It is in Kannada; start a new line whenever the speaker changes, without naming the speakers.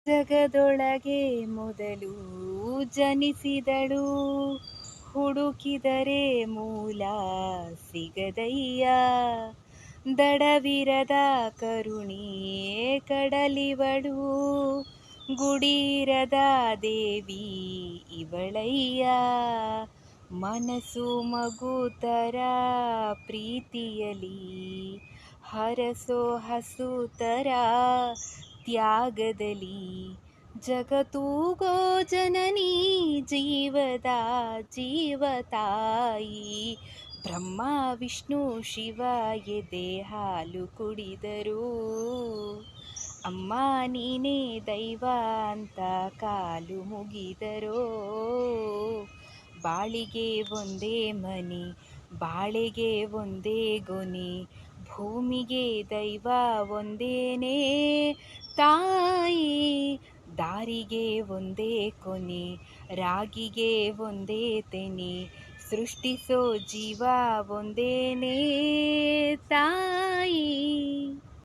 ಜಗದೊಳಗೆ ಮೊದಲು ಜನಿಸಿದಳು, ಹುಡುಕಿದರೆ ಮೂಲ ಸಿಗದಯ್ಯ. ದಡವಿರದ ಕರುಣೆ ಕಡಲಿವಳು, ಗುಡೀರದ ದೇವಿ ಇವಳಯ್ಯ. ಮನಸ್ಸು ಮಗುತರ ಪ್ರೀತಿಯಲಿ, ಹರಸೋ ಹಸುತರ ತ್ಯಾಗದಲ್ಲಿ. ಜಗತ್ತೂಗೋ ಜನನಿ ಜೀವದ ಜೀವತಾಯಿ. ಬ್ರಹ್ಮ ವಿಷ್ಣು ಶಿವ ಎದೆ ಹಾಲು ಕುಡಿದರು, ಅಮ್ಮ ನೀನೇ ದೈವ ಅಂತ ಕಾಲು ಮುಗಿದರೋ. ಬಾಳಿಗೆ ಒಂದೇ ಮನೆ, ಬಾಳೆಗೆ ಒಂದೇ ಗೊನೆ, ಭೂಮಿಗೆ ದೈವ ಒಂದೇನೇ ತಾಯಿ. ದಾರಿಗೆ ಒಂದೇ ಕೊನೆ, ರಾಗಿಗೆ ಒಂದೇ ತೆನೆ, ಸೃಷ್ಟಿಸೋ ಜೀವ ಒಂದೇನೇ ತಾಯಿ.